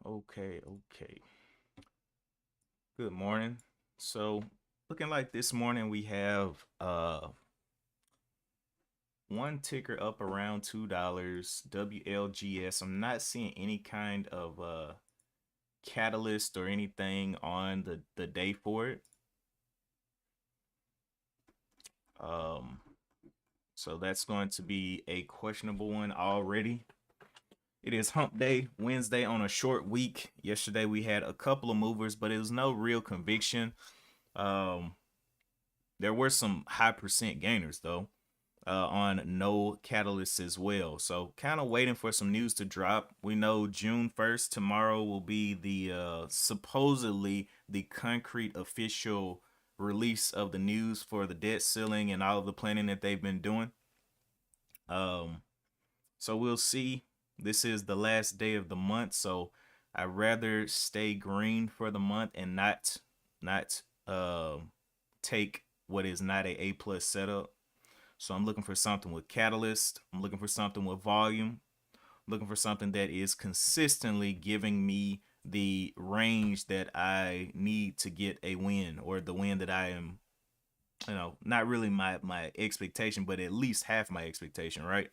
Okay. Good morning. So, looking like this morning we have one ticker up around $2, WLGS. I'm not seeing any kind of catalyst or anything on the day for it. Um so that's going to be a questionable one already. It is hump day, Wednesday on a short week. Yesterday we had a couple of movers, but it was no real conviction. Um there were some high percent gainers though, on no catalysts as well. So kind of waiting for some news to drop. We know June 1st, tomorrow will be the supposedly the concrete official release of the news for the debt ceiling and all of the planning that they've been doing. Um, so we'll see. This is the last day of the month, so I'd rather stay green for the month and not take what is not a A+ setup. So I'm looking for something with catalyst. I'm looking for something with volume. I'm looking for something that is consistently giving me the range that I need to get a win, or the win that I am, not really my expectation, but at least half my expectation, right?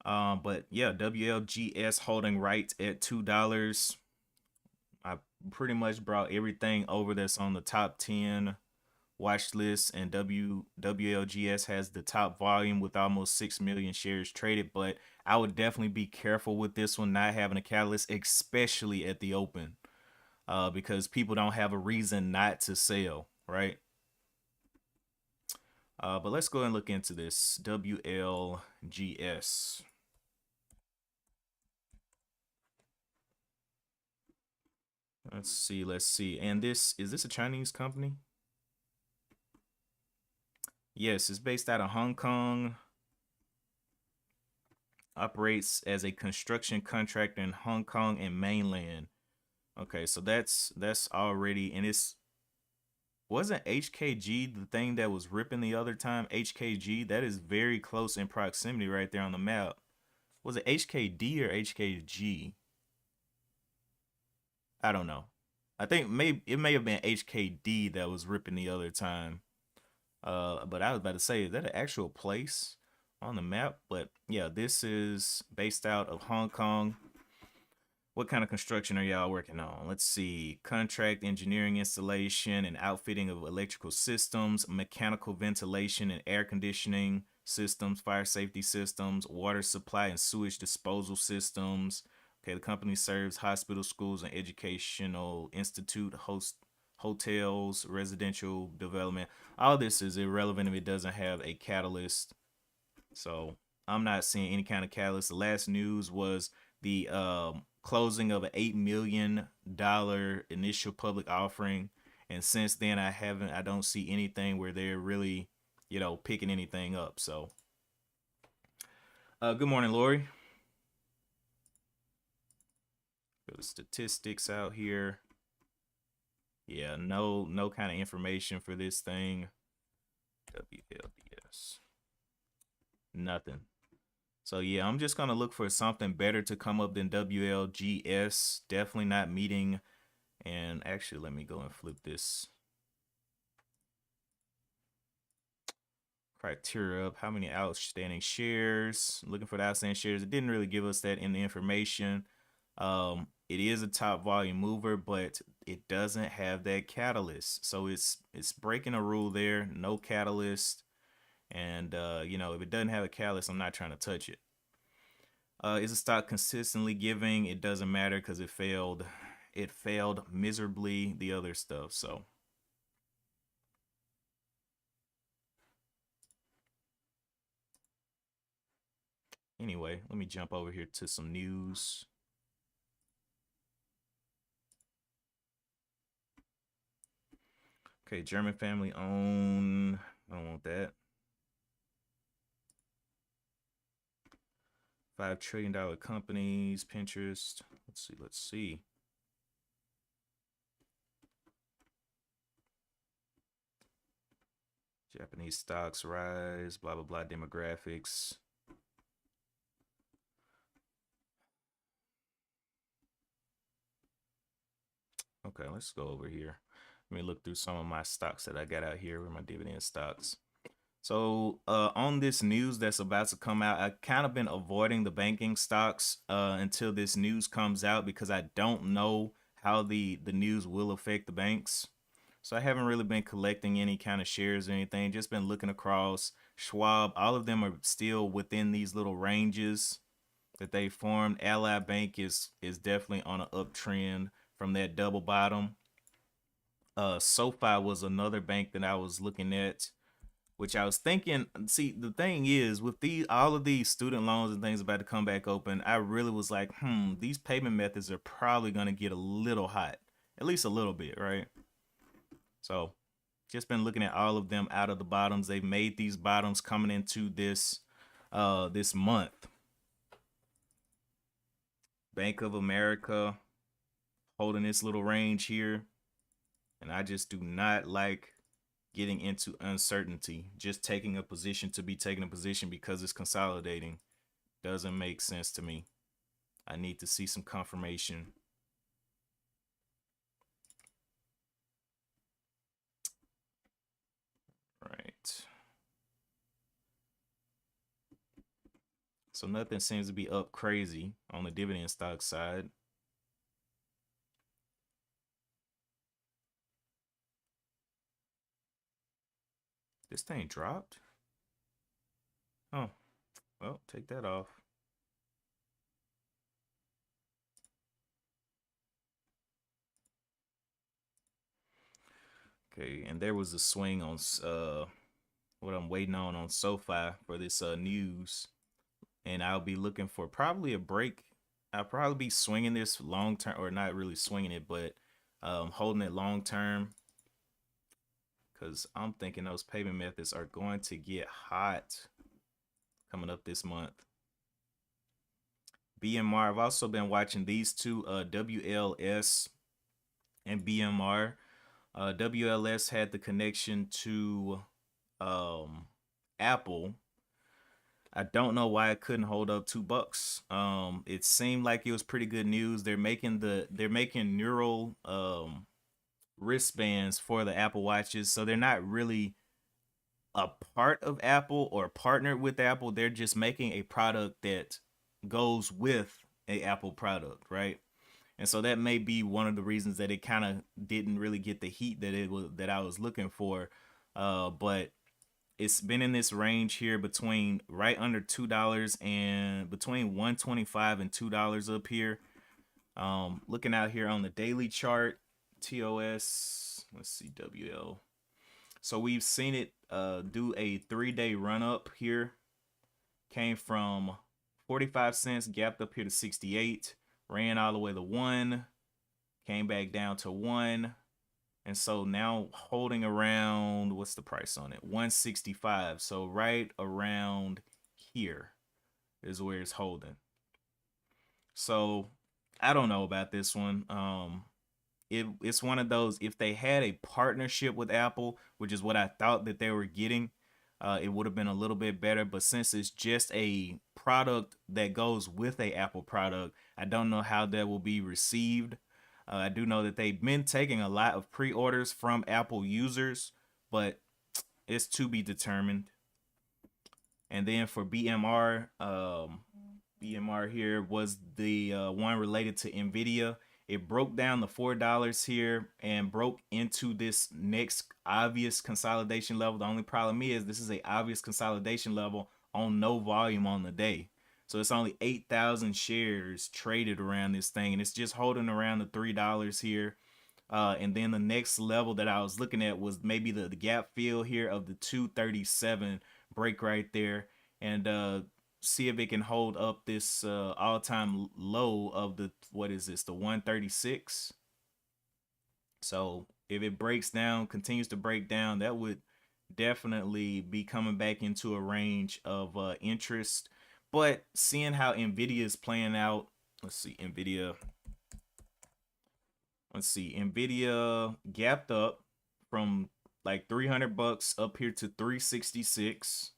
But yeah, WLGS holding right at $2. I pretty much brought everything over that's on the top 10 watch list, and WLGS has the top volume with almost 6 million shares traded. But I would definitely be careful with this one not having a catalyst, especially at the open, because people don't have a reason not to sell, right? But let's go and look into this WLGS. Let's see. And this is this a Chinese company? Yes, it's based out of Hong Kong. Operates as a construction contractor in Hong Kong and mainland. Okay, so that's already, and it's wasn't HKG the thing that was ripping the other time? HKG, that is very close in proximity right there on the map. Was it HKD or HKG? I don't know. I think maybe it may have been HKD that was ripping the other time. But I was about to say, is that an actual place on the map? But yeah, this is based out of Hong Kong. What kind of construction are y'all working on? Let's see. Contract engineering, installation, and outfitting of electrical systems, mechanical ventilation and air conditioning systems, fire safety systems, water supply and sewage disposal systems. Okay, the company serves hospitals, schools, and educational institute, hotels, residential development. All this is irrelevant if it doesn't have a catalyst. So I'm not seeing any kind of catalyst. The last news was the closing of an $8 million initial public offering, and since then I don't see anything where they're really, picking anything up. So, good morning, Lori. Got the statistics out here. Yeah, no kind of information for this thing. WLDS, nothing. So yeah, I'm just gonna look for something better to come up than WLGS. Definitely not meeting. And actually, let me go and flip this criteria up. How many outstanding shares? Looking for the outstanding shares. It didn't really give us that in the information. It is a top volume mover, but it doesn't have that catalyst. So it's breaking a rule there. No catalyst. And if it doesn't have a catalyst, I'm not trying to touch it. Is a stock consistently giving? It doesn't matter because it failed. It failed miserably, the other stuff. So anyway, let me jump over here to some news. Okay, German family owned. I don't want that. $5 trillion companies, Pinterest. Let's see. Japanese stocks rise, blah blah blah, demographics. Okay, let's go over here. Let me look through some of my stocks that I got out here with my dividend stocks. So on this news that's about to come out, I kind of been avoiding the banking stocks until this news comes out because I don't know how the news will affect the banks. So I haven't really been collecting any kind of shares or anything. Just been looking across Schwab. All of them are still within these little ranges that they formed. Ally Bank is definitely on an uptrend from that double bottom. SoFi was another bank that I was looking at, which I was thinking. See, the thing is, with all of these student loans and things about to come back open, I really was like, these payment methods are probably gonna get a little hot, at least a little bit, right? So, just been looking at all of them out of the bottoms. They've made these bottoms coming into this month. Bank of America holding this little range here, and I just do not like getting into uncertainty. Just taking a position to be taking a position because it's consolidating doesn't make sense to me. I need to see some confirmation. Right. So nothing seems to be up crazy on the dividend stock side. This thing dropped? Oh, well, take that off. Okay, and there was a swing on what I'm waiting on SoFi for this news, and I'll be looking for probably a break. I'll probably be swinging this long term, or not really swinging it, but holding it long term, because I'm thinking those payment methods are going to get hot coming up this month. BMR, I've also been watching these two, WLS and BMR. WLS had the connection to Apple. I don't know why it couldn't hold up $2. It seemed like it was pretty good news. They're making neural wristbands for the Apple Watches, so they're not really a part of Apple or partnered with Apple. They're just making a product that goes with a Apple product, right? And so that may be one of the reasons that it kind of didn't really get the heat that I was looking for. But it's been in this range here between right under $2 and between $1.25 and $2 up here. Looking out here on the daily chart, TOS, let's see, WL. So we've seen it do a 3-day run up here. Came from 45 cents, gapped up here to 68, ran all the way to 1, came back down to 1. And so now holding around, what's the price on it? 165. So right around here is where it's holding. So I don't know about this one. It's one of those, if they had a partnership with Apple, which is what I thought that they were getting, it would have been a little bit better. But since it's just a product that goes with a Apple product, I don't know how that will be received. I do know that they've been taking a lot of pre-orders from Apple users, but it's to be determined. And then for BMR, BMR here was the one related to NVIDIA. It broke down the $4 here and broke into this next obvious consolidation level. The only problem is this is a obvious consolidation level on no volume on the day. So it's only 8,000 shares traded around this thing, and it's just holding around the $3 here. And then the next level that I was looking at was maybe the gap fill here of the 237 break right there, and see if it can hold up this all-time low of the, what is this, the 136. So if it breaks down, continues to break down, that would definitely be coming back into a range of interest. But seeing how NVIDIA is playing out, let's see, NVIDIA gapped up from like $300 up here to 366.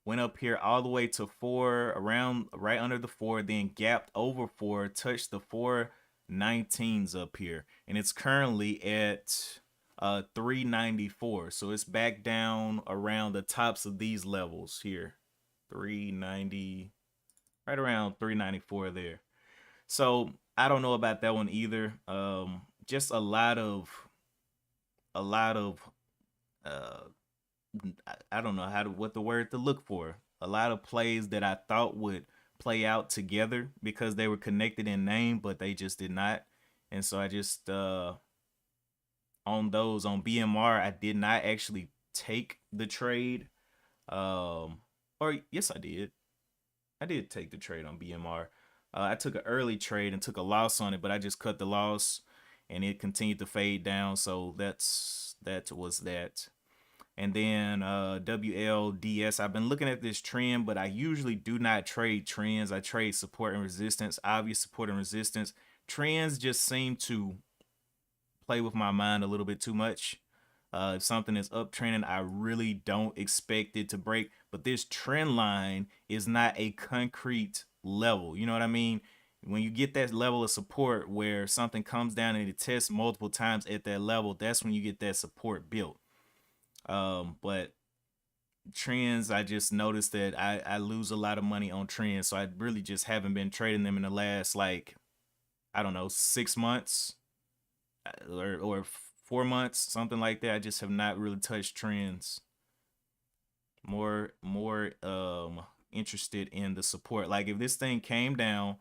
Went up here all the way to 4, around right under the 4, then gapped over 4, touched the 4 19s up here, and it's currently at 394. So it's back down around the tops of these levels here. 390, right around 394 there. So I don't know about that one either. Just a lot of uh I don't know what the word to look for. A lot of plays that I thought would play out together because they were connected in name, but they just did not. And so I just on those on BMR, I did not actually take the trade. Or yes, I did. I did take the trade on BMR. I took an early trade and took a loss on it, but I just cut the loss, and it continued to fade down. So that was that. And then WLDS, I've been looking at this trend, but I usually do not trade trends. I trade support and resistance, obvious support and resistance. Trends just seem to play with my mind a little bit too much. If something is uptrending, I really don't expect it to break. But this trend line is not a concrete level. You know what I mean? When you get that level of support where something comes down and it tests multiple times at that level, that's when you get that support built. But trends, I just noticed that I lose a lot of money on trends. So I really just haven't been trading them in the last, like, I don't know, 6 months or 4 months, something like that. I just have not really touched trends. More interested in the support. Like if this thing came down,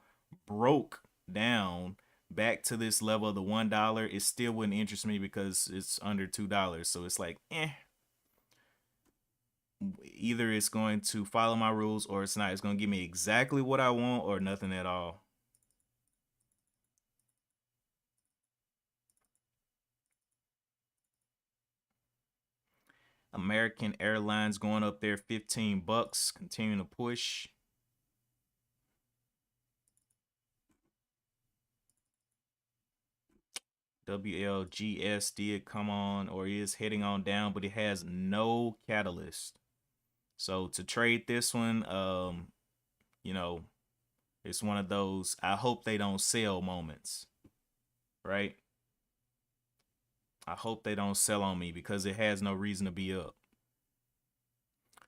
broke down back to this level of the $1, it still wouldn't interest me because it's under $2. So it's like, either it's going to follow my rules or it's not. It's going to give me exactly what I want or nothing at all. American Airlines going up there $15, continuing to push. WLGS did come on or is heading on down, but it has no catalyst. So to trade this one, you know, it's one of those I hope they don't sell moments, right? I hope they don't sell on me because it has no reason to be up.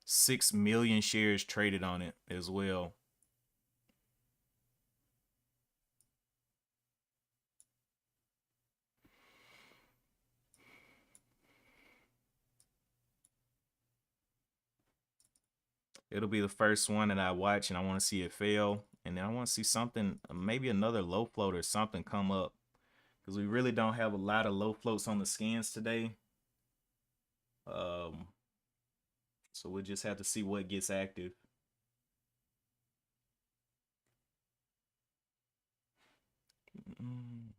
6 million shares traded on it as well. It'll be the first one that I watch and I want to see it fail. And then I want to see something, maybe another low float or something come up. Because we really don't have a lot of low floats on the scans today. Um, so we'll just have to see what gets active. Mm.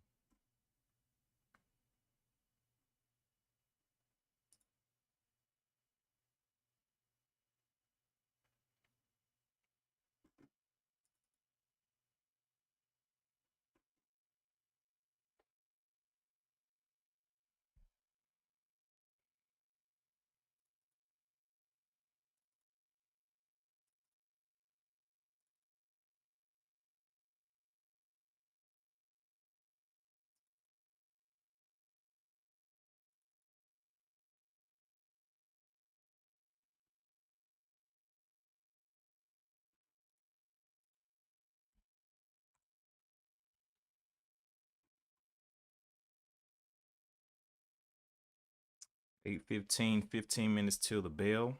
Eight 15 minutes till the bell.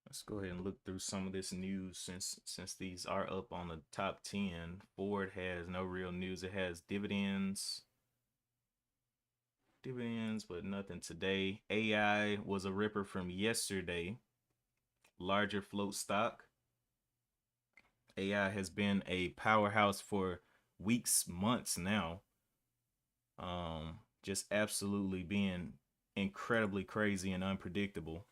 Let's go ahead and look through some of this news since these are up on the top 10. Ford has no real news. It has dividends, but nothing today. AI was a ripper from yesterday. Larger float stock. AI has been a powerhouse for weeks, months now. Just absolutely being incredibly crazy and unpredictable.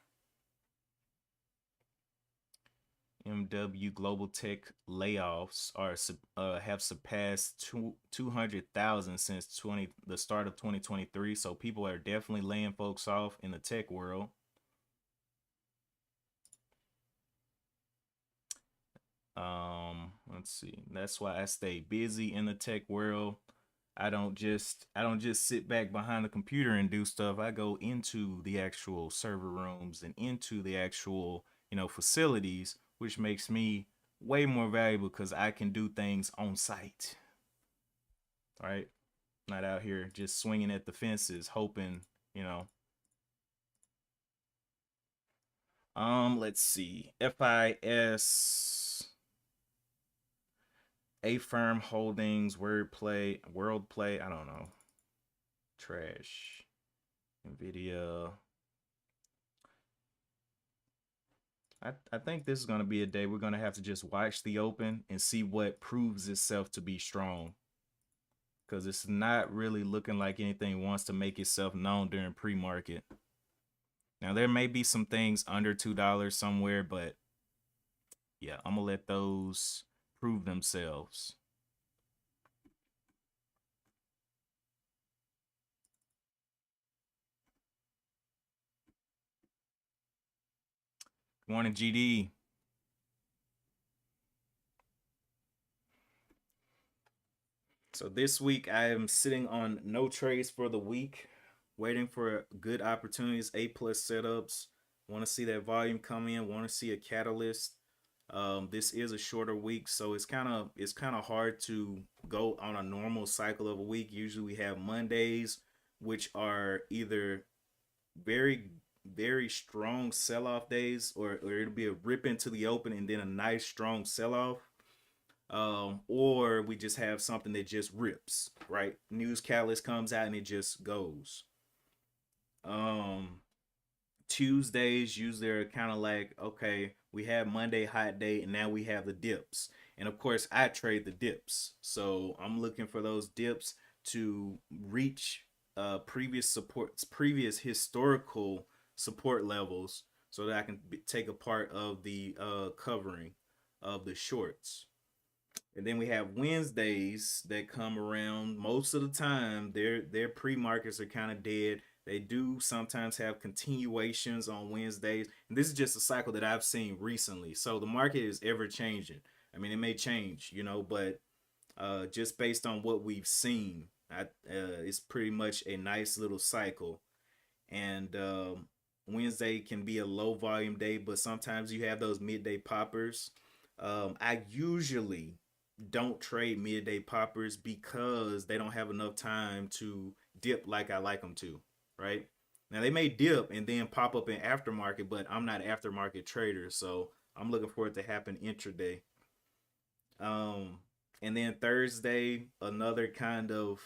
MW global tech layoffs have surpassed 200,000 since the start of 2023. So people are definitely laying folks off in the tech world. Let's see. That's why I stay busy in the tech world. I don't just sit back behind the computer and do stuff. I go into the actual server rooms and into the actual, facilities, which makes me way more valuable because I can do things on site. Right? Not out here just swinging at the fences hoping, you know. Let's see. FIS A Firm Holdings, Wordplay, World Play, I don't know. Trash. Nvidia. I think this is going to be a day we're going to have to just watch the open and see what proves itself to be strong. Because it's not really looking like anything wants to make itself known during pre-market. Now, there may be some things under $2 somewhere, but yeah, I'm going to let those prove themselves. Good morning, GD. So this week I am sitting on no trades for the week, waiting for good opportunities, A plus setups. Want to see that volume come in. Want to see a catalyst. This is a shorter week, so it's kind of hard to go on a normal cycle of a week. Usually we have Mondays, which are either very very strong sell off days, or it'll be a rip into the open and then a nice strong sell off, or we just have something that just rips, right? News catalyst comes out and it just goes. Um, Tuesdays usually are kind of like, okay, we have Monday hot day and now we have the dips. And of course, I trade the dips. So I'm looking for those dips to reach previous historical support levels so that I can take a part of the covering of the shorts. And then we have Wednesdays that come around. Most of the time, their pre-markets are kind of dead. They do sometimes have continuations on Wednesdays. And this is just a cycle that I've seen recently. So the market is ever changing. I mean, it may change, but just based on what we've seen, it's pretty much a nice little cycle. And Wednesday can be a low volume day, but sometimes you have those midday poppers. I usually don't trade midday poppers because they don't have enough time to dip like I like them to, right? Now they may dip and then pop up in aftermarket, but I'm not an aftermarket trader, so I'm looking for it to happen intraday. Um, and then Thursday, another kind of,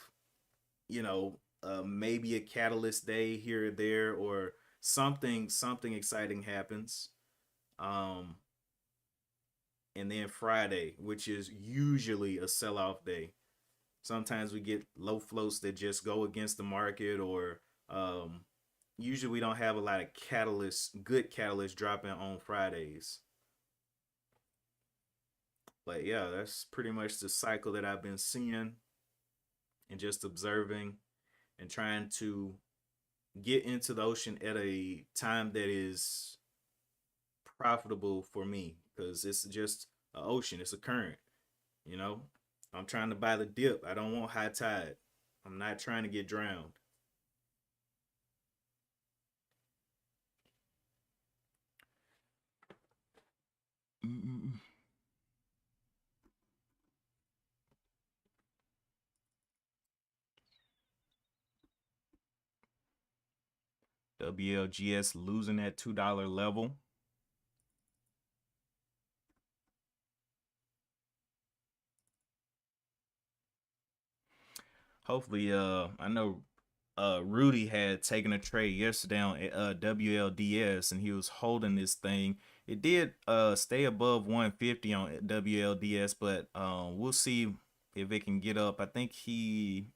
maybe a catalyst day here or there, or something exciting happens. Um, and then Friday, which is usually a sell off day. Sometimes we get low floats that just go against the market, or usually we don't have a lot of good catalysts dropping on Fridays. But yeah, that's pretty much the cycle that I've been seeing and just observing and trying to get into the ocean at a time that is profitable for me, because it's just an ocean, it's a current, you know. I'm trying to buy the dip. I don't want high tide. I'm not trying to get drowned. Mm-mm. WLGS losing that $2 level. Hopefully, I know Rudy had taken a trade yesterday on WLDS, and he was holding this thing. It did stay above 150 on WLDS, but we'll see if it can get up. I think he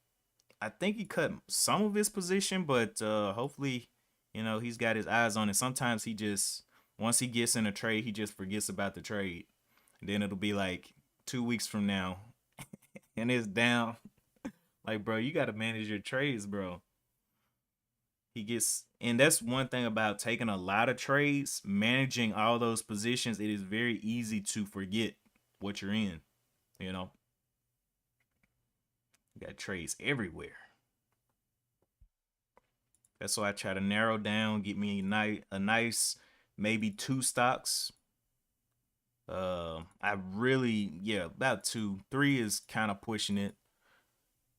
cut some of his position, but hopefully, he's got his eyes on it. Sometimes he just Once he gets in a trade, he just forgets about the trade. And then it'll be like 2 weeks from now, and it's down. Like, bro, you got to manage your trades, bro. He gets, and that's one thing about taking a lot of trades, managing all those positions. It is very easy to forget what you're in. You know, you got trades everywhere. That's why I try to narrow down, get me a nice maybe two stocks. I really, yeah, about two. Three is kind of pushing it.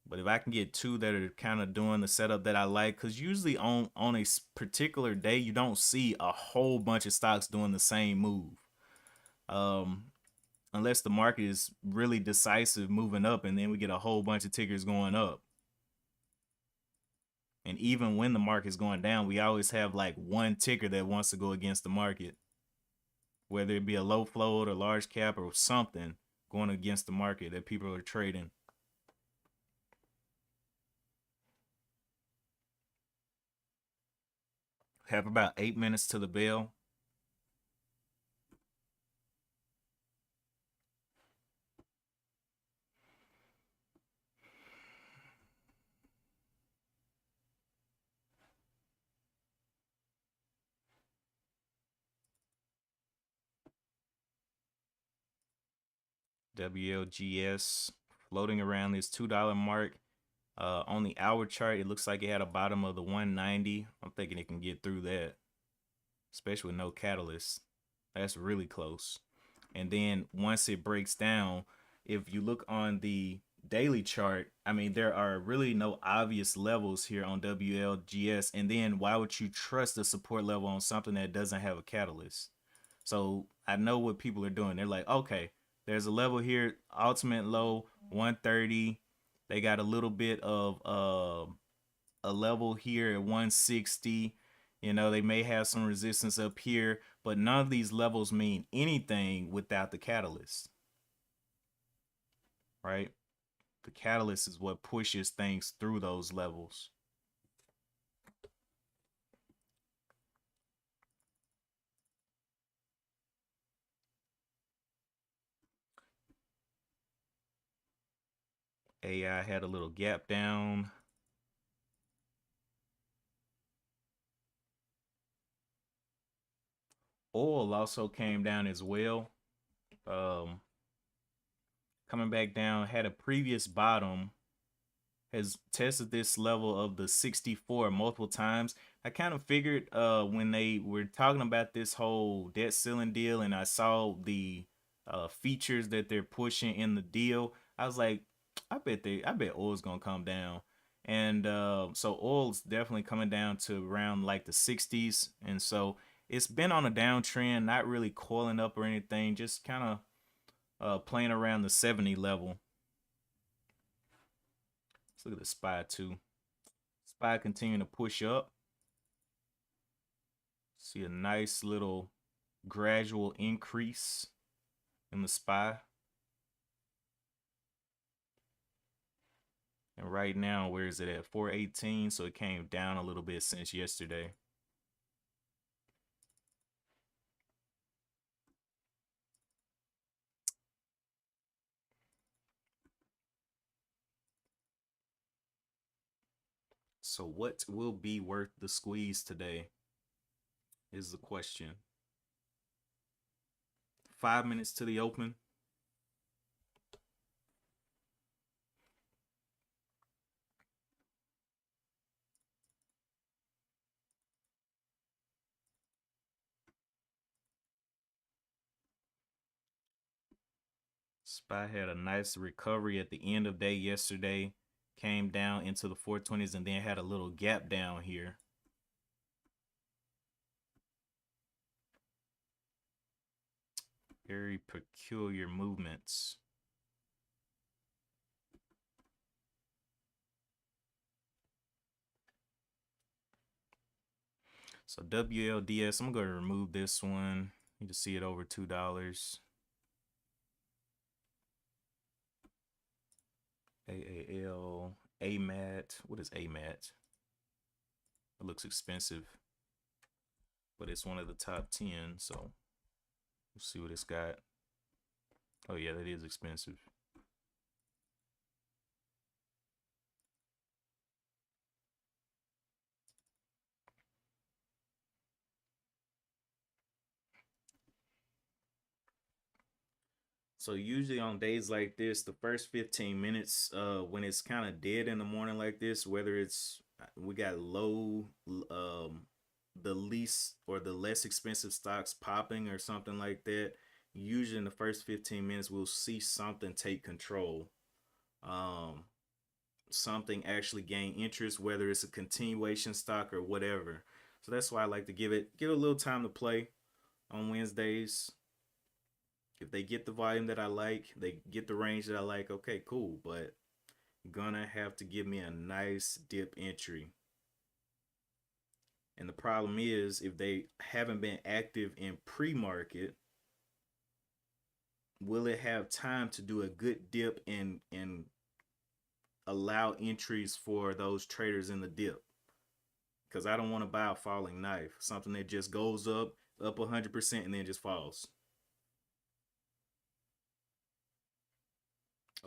But if I can get two that are kind of doing the setup that I like, because usually on a particular day you don't see a whole bunch of stocks doing the same move, um, unless the market is really decisive moving up, and then we get a whole bunch of tickers going up. And even when the market's going down, we always have like one ticker that wants to go against the market, whether it be a low float or large cap or something going against the market that people are trading. Have about 8 minutes to the bell. WLGS floating around this $2 mark. On the hour chart, it looks like it had a bottom of the 190. I'm thinking it can get through that, especially with no catalyst. That's really close. And then once it breaks down, if you look on the daily chart, I mean, there are really no obvious levels here on WLGS. And then why would you trust a support level on something that doesn't have a catalyst? So I know what people are doing. They're like, okay, there's a level here, ultimate low 130. They got a little bit of a level here at 160. You know, they may have some resistance up here, but none of these levels mean anything without the catalyst, right? The catalyst is what pushes things through those levels. AI had a little gap down. Oil also came down as well. Um, Coming back down, had a previous bottom, has tested this level of the 64 multiple times. I kind of figured when they were talking about this whole debt ceiling deal and I saw the features that they're pushing in the deal, I was like, I bet oil's gonna come down. And so oil's definitely coming down to around like the 60s. And so it's been on a downtrend, not really coiling up or anything, just kind of playing around the 70 level. Let's look at the SPY too. SPY continuing to push up. See a nice little gradual increase in the SPY. And right now, where is it at? 418. So it came down a little bit since yesterday. So what will be worth the squeeze today is the question. 5 minutes to the open. SPY had a nice recovery at the end of day yesterday. Came down into the 420s and then had a little gap down here. Very peculiar movements. So WLDS, I'm going to remove this one. Need to see it over $2. AAL, AMAT. What is AMAT? It looks expensive. but it's one of the top 10. So we'll see what it's got. Oh yeah, that is expensive. So usually on days like this, the first 15 minutes, when it's kind of dead in the morning like this, whether it's we got low, the least or the less expensive stocks popping or something like that, usually in the first 15 minutes we'll see something take control. Um, Something actually gain interest, whether it's a continuation stock or whatever. So that's why I like to give it a little time to play on Wednesdays. If they get the volume that I like, they get the range that I like, okay, cool. But gonna have to give me a nice dip entry. And the problem is if they haven't been active in pre-market, will it have time to do a good dip and allow entries for those traders in the dip? Because I don't want to buy a falling knife, something that just goes up 100% and then just falls.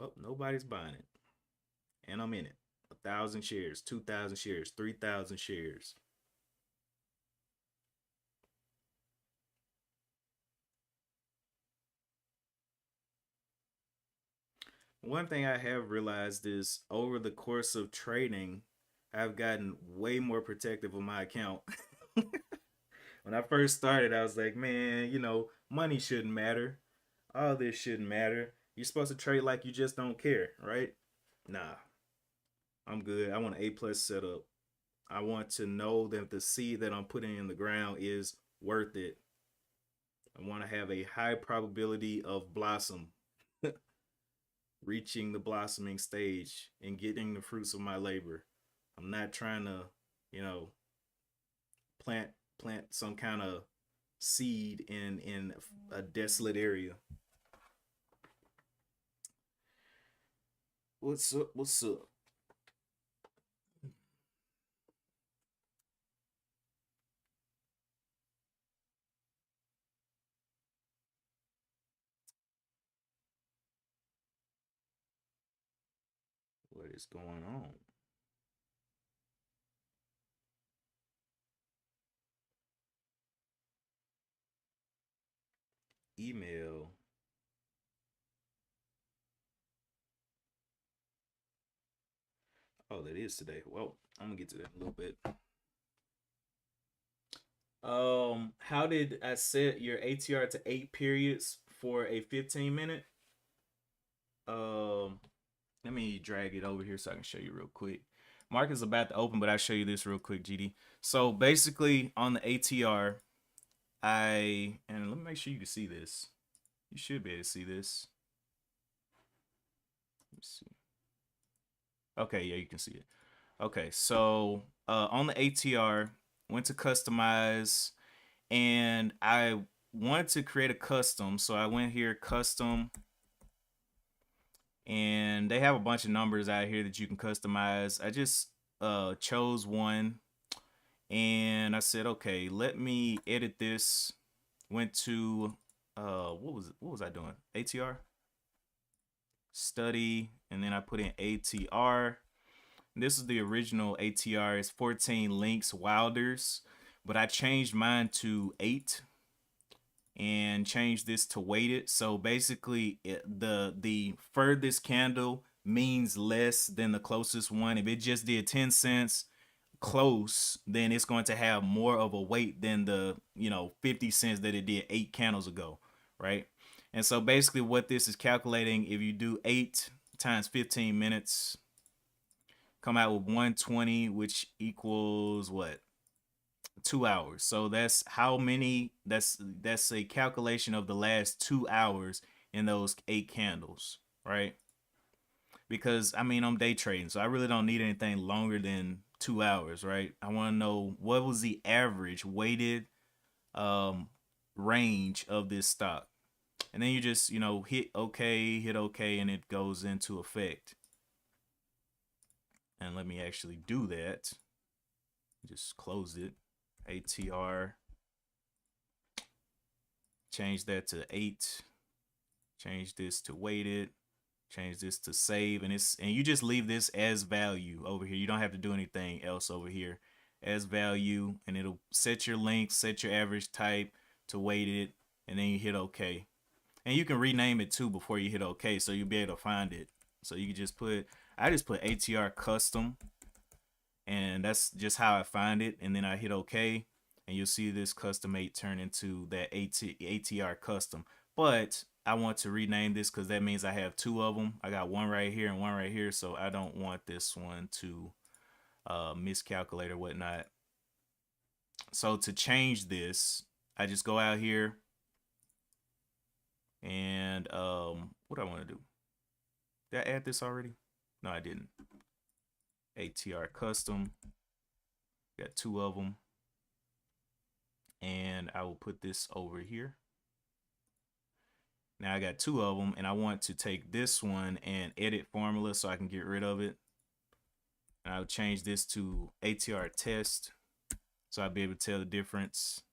Oh, nobody's buying it, and I'm in it. 1,000 shares, 2,000 shares, 3,000 shares. One thing I have realized is over the course of trading, I've gotten way more protective of my account. When I first started, I was like, man, money shouldn't matter. All this shouldn't matter. You're supposed to trade like you just don't care, right? Nah, I'm good. I want an A+ setup. I want to know that the seed that I'm putting in the ground is worth it. I want to have a high probability of blossom, reaching the blossoming stage and getting the fruits of my labor. I'm not trying to, you know, plant plant some kind of seed in a desolate area. What's up? What's up? What is going on? Email. Oh, that is today. Well, I'm gonna get to that in a little bit. How did I set your ATR to 8 periods for a 15 minute? Um, Let me drag it over here so I can show you real quick. Market is about to open, but I'll show you this real quick, GD. So basically on the ATR, and let me make sure you can see this. You should be able to see this. Let's see. Okay, yeah, you can see it. Okay, so on the ATR, went to customize, and I wanted to create a custom. So I went here, custom, and they have a bunch of numbers out here that you can customize. I just chose one, and I said, okay, let me edit this. Went to what was I doing? ATR study, and then I put in ATR. This is the original ATR. It's 14 links Wilders, but I changed mine to 8 and changed this to weighted. So basically, the furthest candle means less than the closest one. If it just did 10 cents close, then it's going to have more of a weight than the 50 cents that it did 8 candles ago, right? And so basically what this is calculating, if you do 8 times 15 minutes, come out with 120, which equals what? 2 hours. So that's how many, that's a calculation of the last 2 hours in those 8 candles, right? Because I mean I'm day trading, so I really don't need anything longer than 2 hours, right? I want to know what was the average weighted um range of this stock. And then you just, hit okay, and it goes into effect. And let me actually do that. Just close it. ATR change that to 8, change this to weighted, change this to save, and you just leave this as value over here. You don't have to do anything else over here. As value, and it'll set your length, set your average type to weighted, and then you hit OK. And you can rename it too before you hit OK, so you'll be able to find it. So you can just put, I just put ATR custom, and that's just how I find it. And then I hit OK, and you'll see this custom 8 turn into that ATR custom. But I want to rename this because that means I have 2 of them. I got one right here and one right here, so I don't want this one to miscalculate or whatnot. So to change this, I just go out here and what do I want to do? Did I add this already? No, I didn't. ATR custom. Got 2 of them. And I will put this over here. Now I got 2 of them, and I want to take this one and edit formula so I can get rid of it. And I'll change this to ATR test so I'll be able to tell the difference.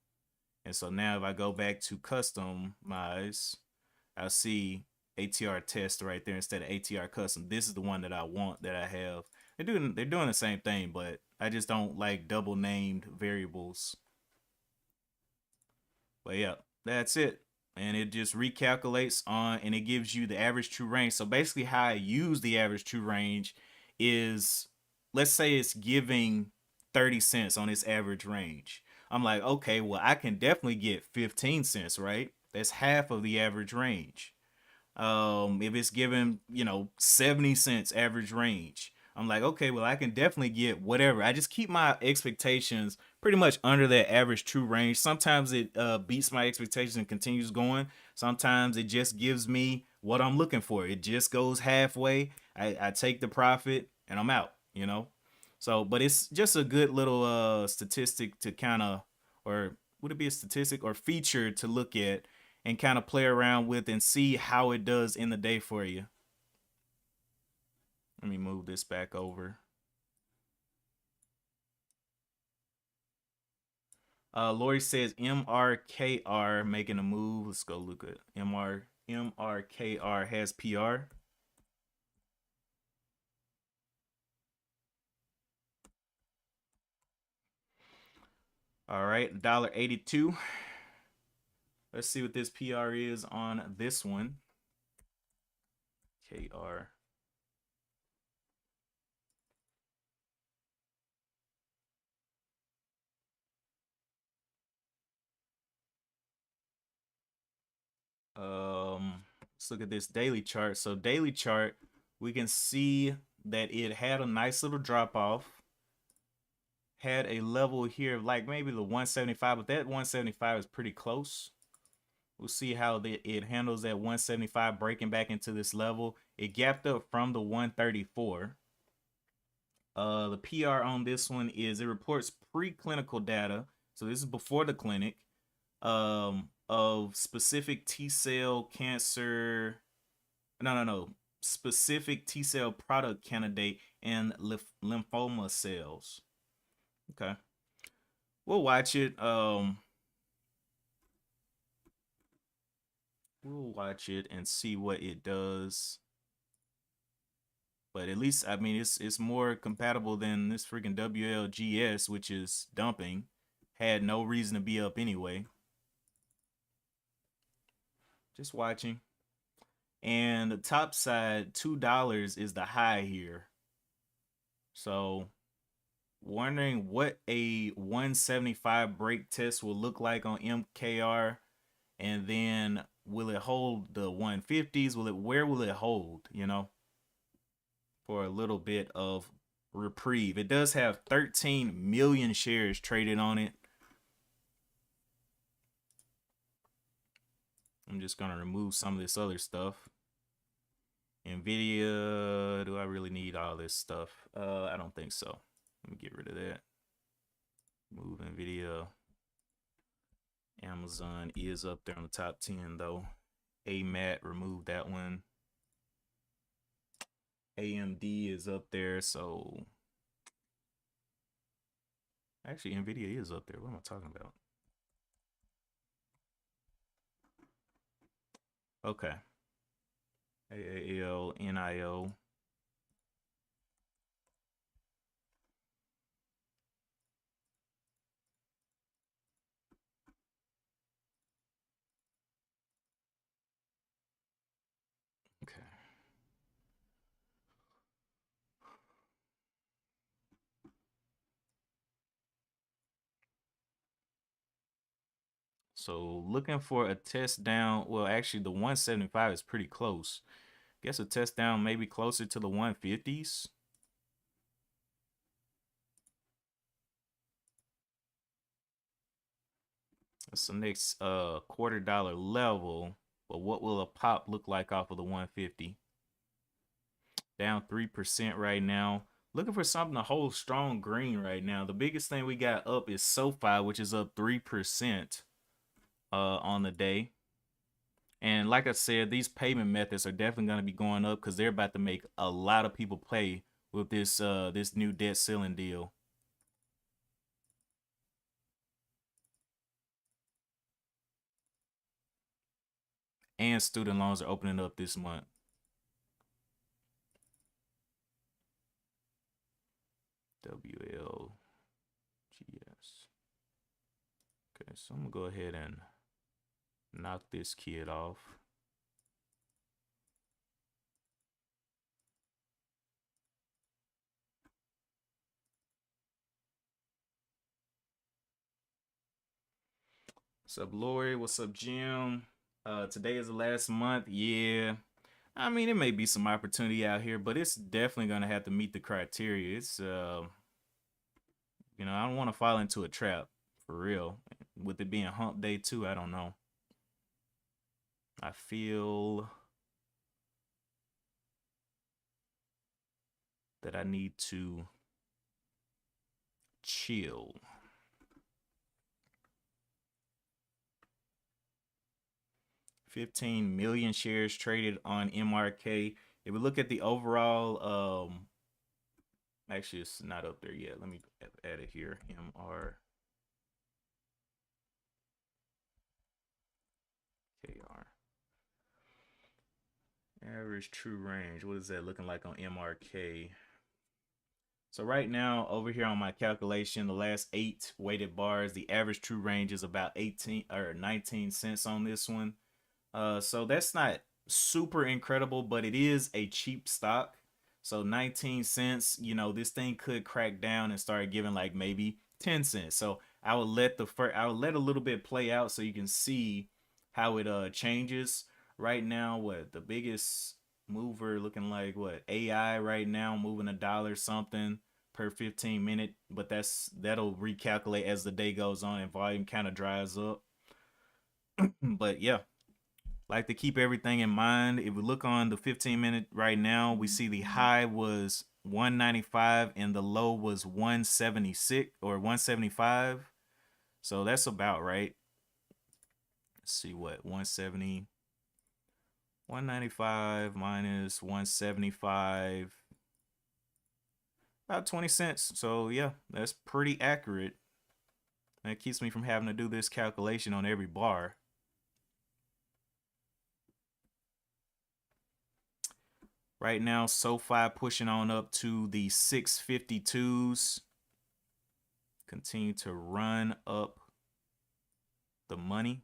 And so now if I go back to customize, I'll see ATR test right there instead of ATR custom. This is the one that I want, that I have. They're doing the same thing, but I just don't like double named variables. But yeah, that's it. And it just recalculates on, and it gives you the average true range. So basically how I use the average true range is, let's say it's giving 30 cents on its average range. I'm like, okay, well, I can definitely get 15 cents, right? That's half of the average range. If it's given, 70 cents average range, I'm like, okay, well, I can definitely get whatever. I just keep my expectations pretty much under that average true range. Sometimes it beats my expectations and continues going. Sometimes it just gives me what I'm looking for. It just goes halfway. I take the profit and I'm out. So, but it's just a good little statistic to kind of, or would it be a statistic or feature to look at and kind of play around with and see how it does in the day for you. Let me move this back over. Lori says MRKR making a move. Let's go look at MRKR has PR. All right, $1.82. Let's see what this PR is on this one. KR. Let's look at this daily chart. So daily chart, we can see that it had a nice little drop off. Had a level here, like maybe the 175, but that 175 is pretty close. We'll see how it handles that 175 breaking back into this level. It gapped up from the 134. The PR on this one is it reports preclinical data. So this is before the clinic. Of specific T-cell cancer. No. Specific T-cell product candidate and lymphoma cells. Okay. We'll watch it. We'll watch it and see what it does. But at least, I mean, it's more compatible than this freaking WLGS, which is dumping. Had no reason to be up anyway. Just watching. And the top side, $2 is the high here. So wondering what a 175 break test will look like on MKR. And then will it hold the 150s? Where will it hold, for a little bit of reprieve? It does have 13 million shares traded on it. I'm just going to remove some of this other stuff. NVIDIA, do I really need all this stuff? I don't think so. Let me get rid of that. Move NVIDIA. Amazon is up there on the top 10 though. AMAT, remove that one. AMD is up there, so actually NVIDIA is up there. What am I talking about? Okay. AAL, NIO. Okay. So looking for a test down. Well, actually, the 175 is pretty close. Guess a test down maybe closer to the 150s. That's the next $quarter level. But what will a pop look like off of the 150? Down 3% right now. Looking for something to hold strong green right now. The biggest thing we got up is SoFi, which is up 3% on the day. And like I said, these payment methods are definitely going to be going up because they're about to make a lot of people pay with this new debt ceiling deal. And student loans are opening up this month. WLGS. Okay, so I'm gonna go ahead and knock this kid off. What's up, Lori? What's up, Jim? Today is the last month. Yeah. I mean, it may be some opportunity out here, but it's definitely gonna have to meet the criteria. It's I don't want to fall into a trap for real. With it being hump day too, I don't know. I feel that I need to chill. 15 million shares traded on MRK. If we look at the overall, actually it's not up there yet. Let me add it here. MRKR. Average true range. What is that looking like on MRK? So right now, over here on my calculation, the last 8 weighted bars, the average true range is about 18 or 19 cents on this one. So that's not super incredible, but it is a cheap stock. So 19 cents, this thing could crack down and start giving like maybe 10 cents. So I would let a little bit play out so you can see how it changes. Right now, what the biggest mover looking like what AI right now moving $1 something per 15 minute, but that'll recalculate as the day goes on and volume kind of dries up. But yeah, like to keep everything in mind. If we look on the 15 minute right now, we see the high was 195 and the low was 176 or 175. So that's about right. Let's see what 170, 195 minus 175, about 20 cents. So yeah, that's pretty accurate. That keeps me from having to do this calculation on every bar. Right now, SoFi pushing on up to the 652s. Continue to run up the money.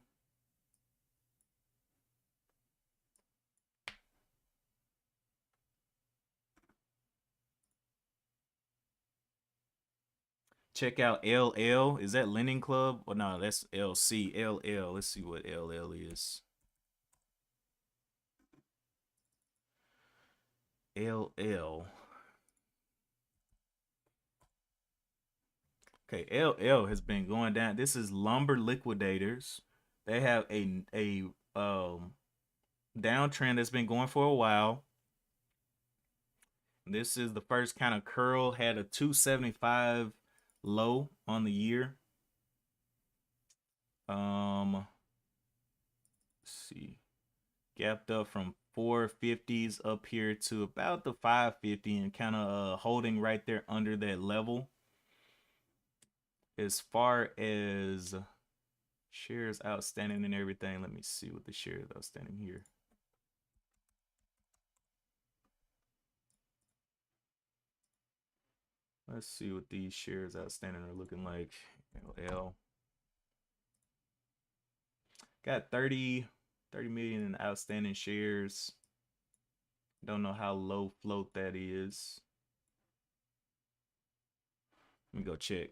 Check out LL. Is that Lending Club? Or no, that's LC. LL. Let's see what LL is. LL. Okay, LL has been going down. This is Lumber Liquidators. They have a downtrend that's been going for a while. This is the first kind of curl. Had a 275 low on the year. Let's see. Gapped up from 450s up here to about the 550 and kind of holding right there under that level. As far as shares outstanding and everything, let me see what the shares outstanding here. Let's see what these shares outstanding are looking like. LL got 30 million in outstanding shares. Don't know how low float that is. Let me go check.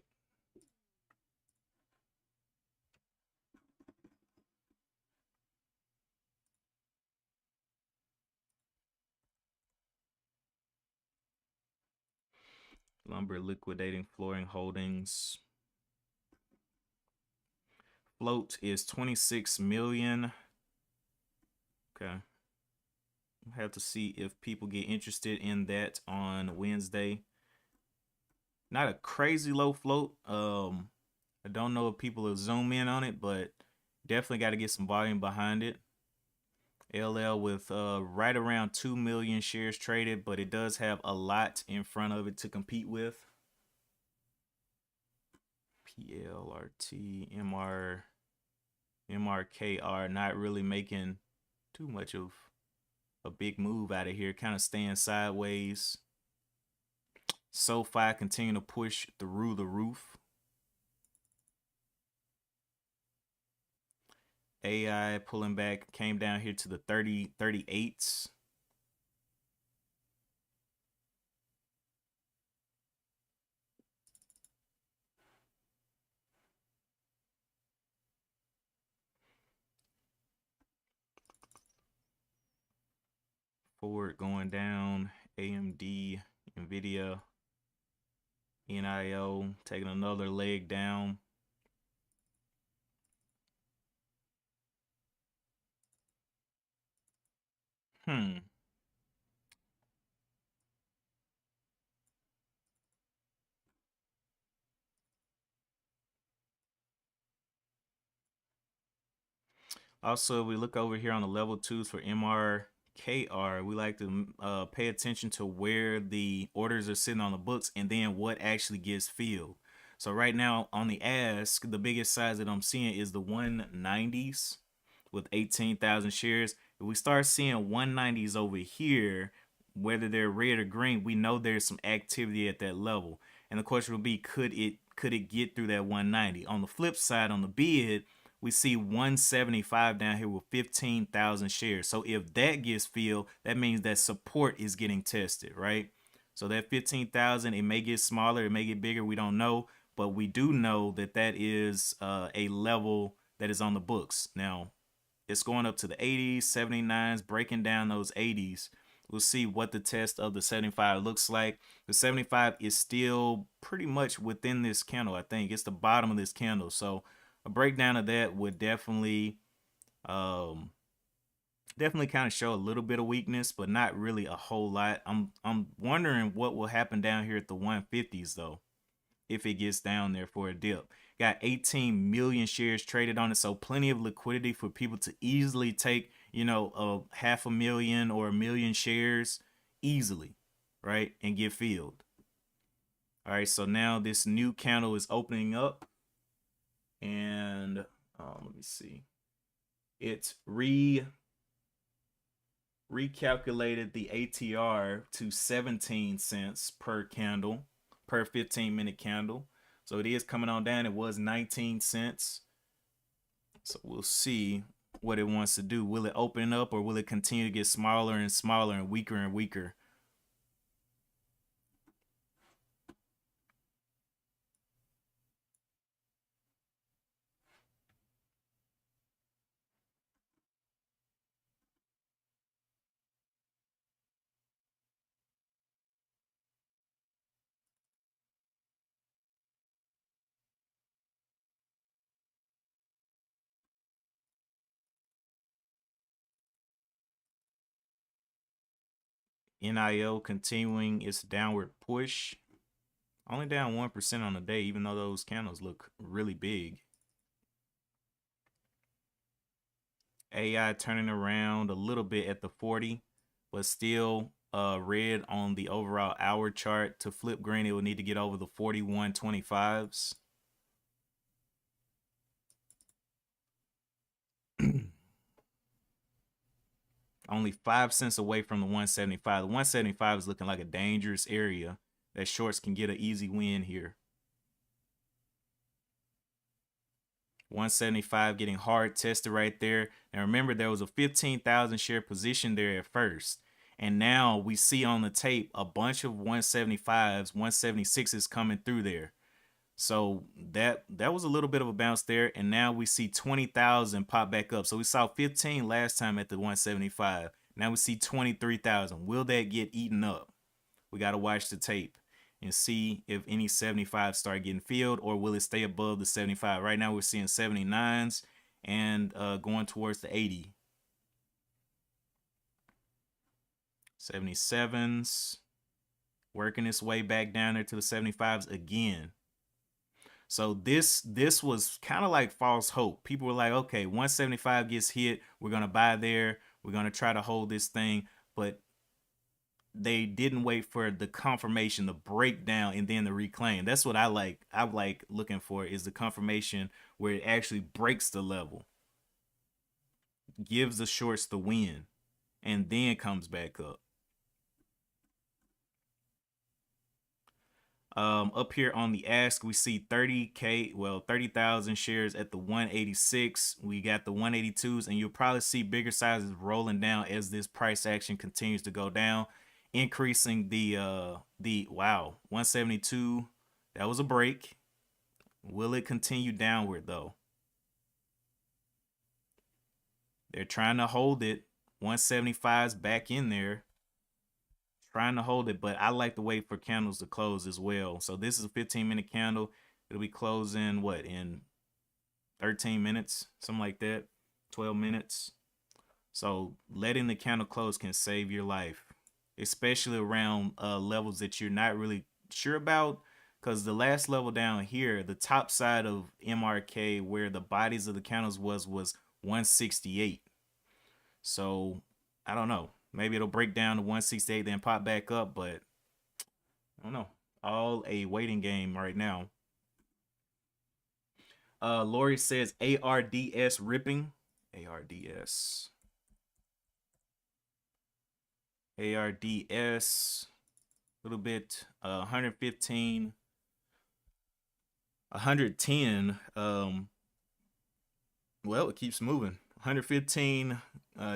Lumber liquidating flooring holdings. Float is 26 million. Okay. We'll have to see if people get interested in that on Wednesday. Not a crazy low float. I don't know if people will zoom in on it, but definitely got to get some volume behind it. LL with right around 2 million shares traded, but it does have a lot in front of it to compete with. PLRT, MRKR not really making too much of a big move out of here, kind of staying sideways. SoFi continue to push through the roof. AI pulling back, came down here to the 38s. Forward going down. AMD, Nvidia, NIO taking another leg down. Also, if we look over here on the level 2s for MRKR, we like to pay attention to where the orders are sitting on the books and then what actually gets filled. So right now on the ask, the biggest size that I'm seeing is the 190s with 18,000 shares. If we start seeing 190s over here, whether they're red or green, we know there's some activity at that level. And the question would be, could it get through that 190? On the flip side, on the bid, we see 175 down here with 15,000 shares. So if that gets filled, that means that support is getting tested, right? So that 15,000, it may get smaller, it may get bigger, we don't know, but we do know that that is a level that is on the books. Now, it's going up to the 80s, 79s, breaking down those 80s. We'll see what the test of the 75 looks like. The 75 is still pretty much within this candle, I think. It's the bottom of this candle. So a breakdown of that would definitely kind of show a little bit of weakness, but not really a whole lot. I'm wondering what will happen down here at the 150s though, if it gets down there for a dip. Got 18 million shares traded on it, so plenty of liquidity for people to easily take, you know, a 500,000 or 1,000,000 shares easily, right, and get filled. All right, so now this new candle is opening up, and let me see. It's recalculated the ATR to 17 cents per candle, per 15-minute candle. So it is coming on down. It was 19 cents. So we'll see what it wants to do. Will it open up, or will it continue to get smaller and smaller and weaker? NIO continuing its downward push. Only down 1% on the day, even though those candles look really big. AI turning around a little bit at the 40, but still red on the overall hour chart. To flip green, it will need to get over the 41.25s. Only 5 cents away from the 175. The 175 is looking like a dangerous area. that shorts can get an easy win here. 175 getting hard tested right there. Now remember, there was a 15,000 share position there at first. And now we see on the tape a bunch of 175s, 176s coming through there. So that was a little bit of a bounce there. And now we see 20,000 pop back up. So we saw 15 last time at the 175. Now we see 23,000. Will that get eaten up? We got to watch the tape and see if any 75 start getting filled, or will it stay above the 75? Right now we're seeing 79s and going towards the 80. 77s working its way back down there to the 75s again. So this was kind of like false hope. People were like, okay, 175 gets hit, we're gonna buy there, we're gonna try to hold this thing, but they didn't wait for the confirmation, the breakdown, and then the reclaim. That's what I like. I like looking for is the confirmation where it actually breaks the level, gives the shorts the win, and then comes back up. Up here on the ask, we see 30K, well, 30,000 shares at the 186. We got the 182s, and you'll probably see bigger sizes rolling down as this price action continues to go down, increasing the wow, 172. That was a break. Will it continue downward though? They're trying to hold it. 175's back in there, trying to hold it, but I like to wait for candles to close as well. So this is a 15-minute candle. It'll be closing what, in 13 minutes, something like that, 12 minutes. So letting the candle close can save your life, especially around levels that you're not really sure about, because the last level down here, the top side of MRK where the bodies of the candles was 168. So I don't know. Maybe it'll break down to 168, then pop back up, but I don't know. All a waiting game right now. Lori says ARDS ripping. ARDS. ARDS. A little bit. 115. 110. Well, it keeps moving. 115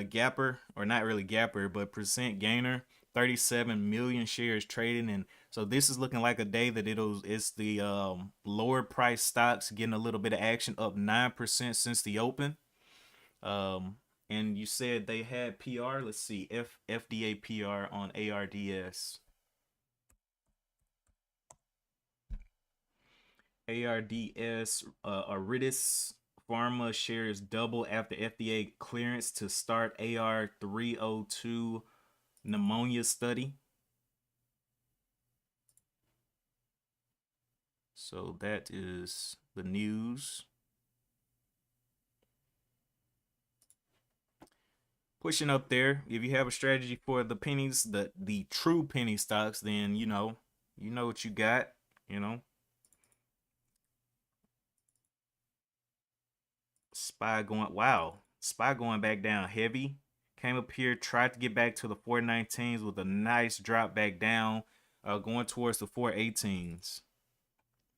gapper, or not really gapper, but percent gainer. 37 million shares trading, and so this is looking like a day that it's the lower price stocks getting a little bit of action, up 9% since the open. And you said they had PR. Let's see, FDA PR on ARDS. ARDS, Aridis Pharma shares double after FDA clearance to start AR302 pneumonia study. So that is the news. Pushing up there. If you have a strategy for the pennies, the true penny stocks, then you know what you got, you know. SPY going, wow. SPY going back down heavy. Came up here, tried to get back to the 419s with a nice drop back down, going towards the 418s.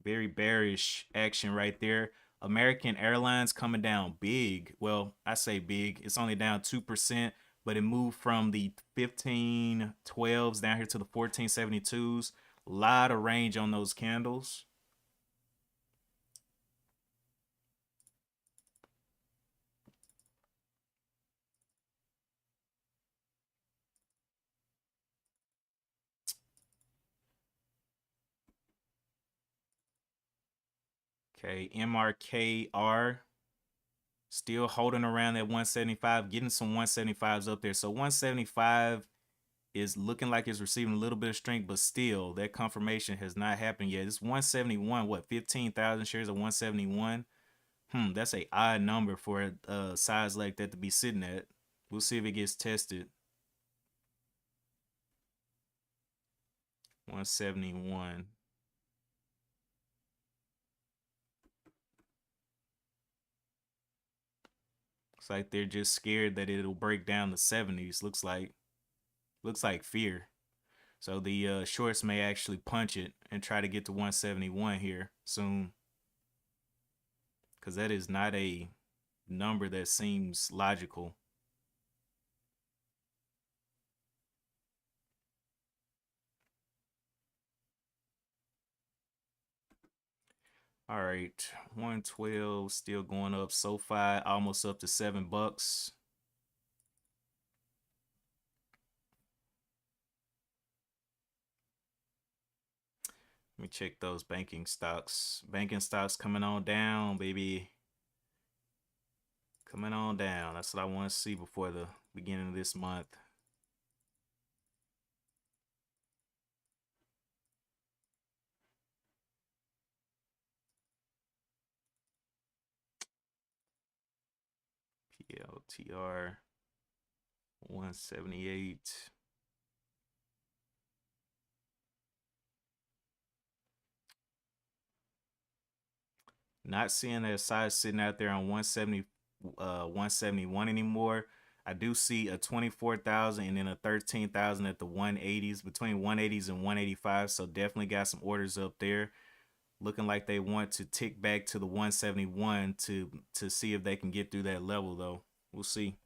Very bearish action right there. American Airlines coming down big. Well, I say big. It's only down 2%, but it moved from the 1512s down here to the 1472s. A lot of range on those candles. Okay, MRKR still holding around at 175, getting some 175s up there. So 175 is looking like it's receiving a little bit of strength, but still that confirmation has not happened yet. It's 171, what, 15,000 shares of 171? That's a odd number for a size like that to be sitting at. We'll see if it gets tested. 171. Looks like they're just scared that it'll break down the 70s. Looks like fear. So the shorts may actually punch it and try to get to 171 here soon, because that is not a number that seems logical. All right, 112 still going up. SoFi almost up to $7. Let me check those banking stocks. Banking stocks coming on down, baby. Coming on down. That's what I want to see before the beginning of this month. PLTR 178. Not seeing that size sitting out there on 171 anymore. I do see a 24,000 and then a 13,000 at the 180s, between 180s and 185. So definitely got some orders up there. Looking like they want to tick back to the 171 to see if they can get through that level, though. We'll see.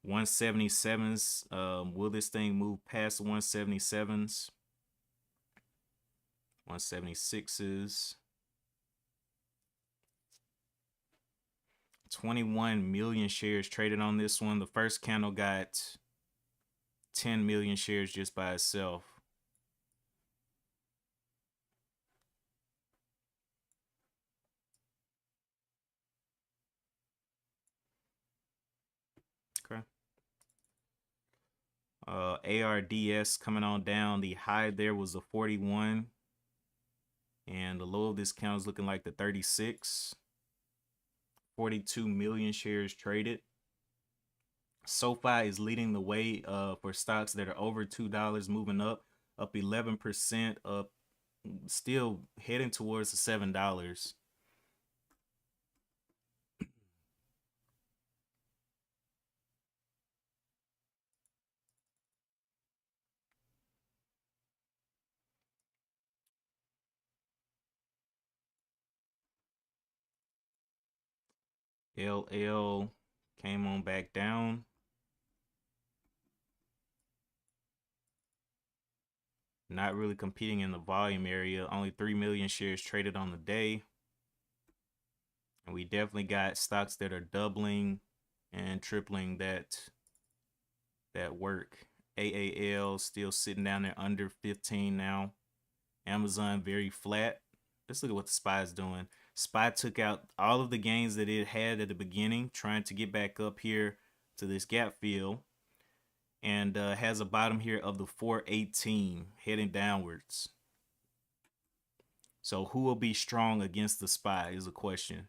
177s. Will this thing move past the 177s? 176s. 21 million shares traded on this one. The first candle got 10 million shares just by itself. Okay. ARDS coming on down. The high there was the 41. And the low of this count is looking like the 36. 42 million shares traded. SoFi is leading the way for stocks that are over $2, moving up 11%, up, still heading towards the $7. LL came on back down. Not really competing in the volume area. Only 3 million shares traded on the day. And we definitely got stocks that are doubling and tripling that work. AAL still sitting down there under 15 now. Amazon very flat. Let's look at what the SPY is doing. SPY took out all of the gains that it had at the beginning, trying to get back up here to this gap fill, and has a bottom here of the 418 heading downwards. So who will be strong against the SPY is a question.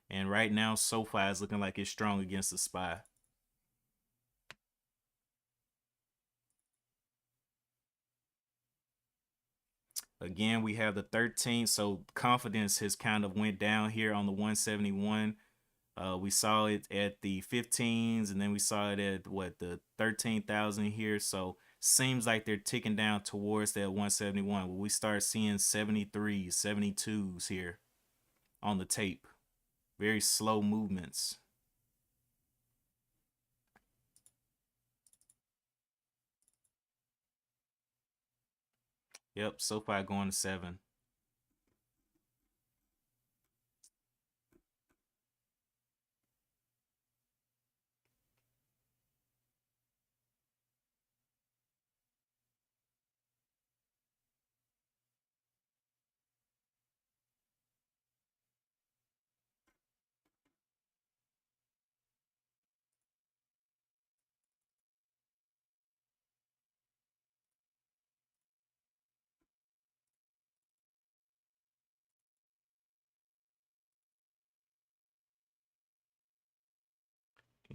And right now, SoFi is looking like it's strong against the SPY. Again, we have the 13. So confidence has kind of went down here on the 171. We saw it at the 15s, and then we saw it at what, the 13,000 here. So seems like they're ticking down towards that 171. Will we start seeing 73s, 72s here on the tape? Very slow movements. Yep, SoFi going to 7.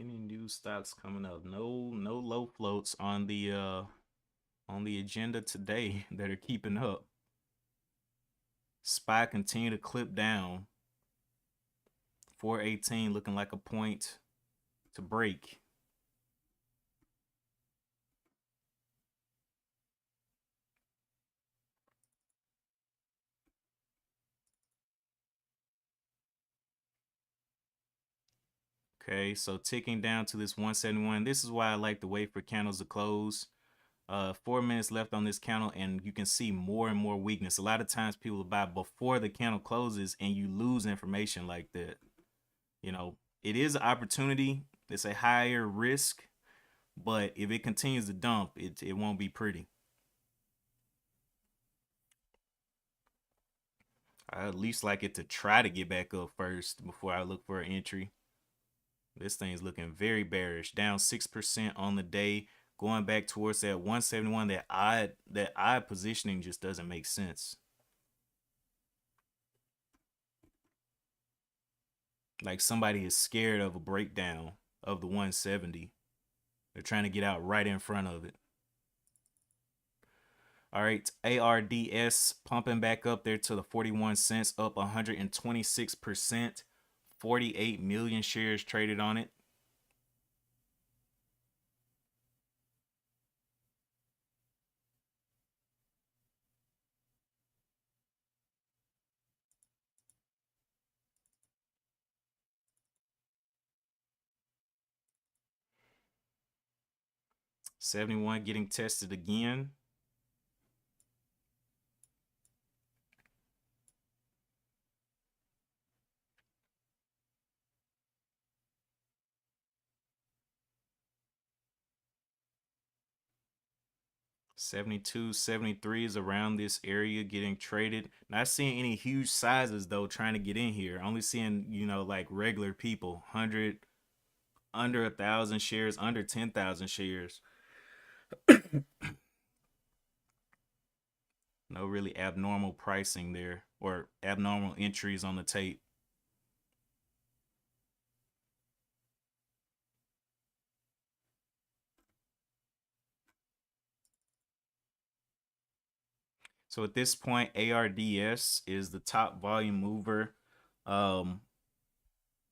Any new stocks coming up? No low floats on the agenda today that are keeping up. SPY continue to clip down. 418 looking like a point to break. Okay, so ticking down to this 171. This is why I like to wait for candles to close. 4 minutes left on this candle, and you can see more and more weakness. A lot of times people buy before the candle closes, and you lose information like that. You know, it is an opportunity. It's a higher risk, but if it continues to dump, it won't be pretty. I at least like it to try to get back up first before I look for an entry. This thing's looking very bearish, down 6% on the day, going back towards that 171. That odd positioning just doesn't make sense. Like somebody is scared of a breakdown of the 170. They're trying to get out right in front of it. All right, ARDS pumping back up there to the 41 cents, up 126%. 48 million shares traded on it. $71 getting tested again. $72, $73 is around this area getting traded. Not seeing any huge sizes though trying to get in here. Only seeing, you know, like regular people, 100, under 1,000 shares, under 10,000 shares. No really abnormal pricing there or abnormal entries on the tape. So at this point, ARDS is the top volume mover.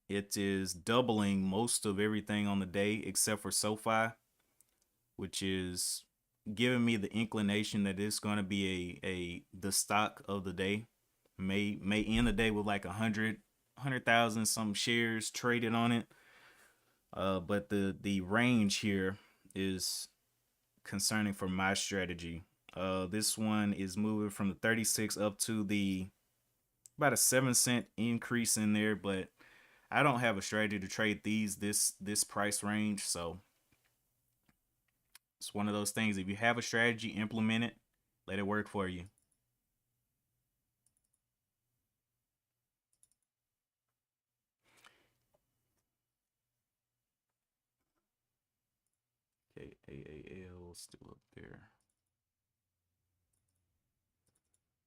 It is doubling most of everything on the day except for SoFi, which is giving me the inclination that it's going to be the stock of the day. May end the day with like 100,000 some shares traded on it. But the range here is concerning for my strategy. This one is moving from the 36 up to the about a 7-cent increase in there, but I don't have a strategy to trade this price range, so it's one of those things. If you have a strategy, implement it, let it work for you. Okay, AAL still up there.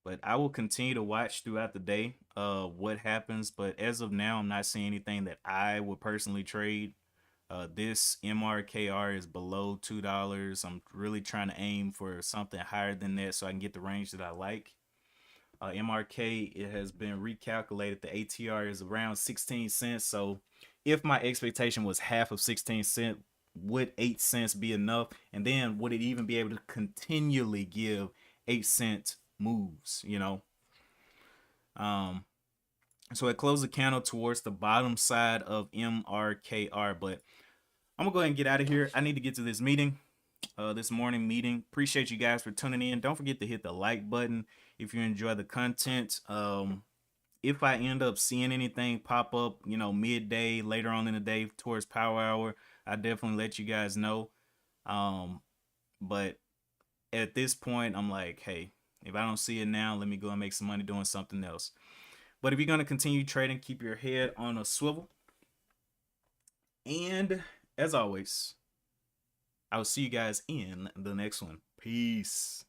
But I will continue to watch throughout the day what happens. But as of now, I'm not seeing anything that I would personally trade. This MRKR is below $2. I'm really trying to aim for something higher than that so I can get the range that I like. MRK, it has been recalculated. The ATR is around 16 cents. So if my expectation was half of 16 cents, would 8 cents be enough? And then would it even be able to continually give 8-cent moves, you know? So it closed the candle towards the bottom side of MRKR, but I'm gonna go ahead and get out of here. I need to get to this meeting, this morning meeting. Appreciate you guys for tuning in. Don't forget to hit the like button if you enjoy the content. If I end up seeing anything pop up, you know, midday, later on in the day towards power hour, I definitely let you guys know. But at this point, I'm like, hey, if I don't see it now, let me go and make some money doing something else. But if you're going to continue trading, keep your head on a swivel. And as always, I'll see you guys in the next one. Peace.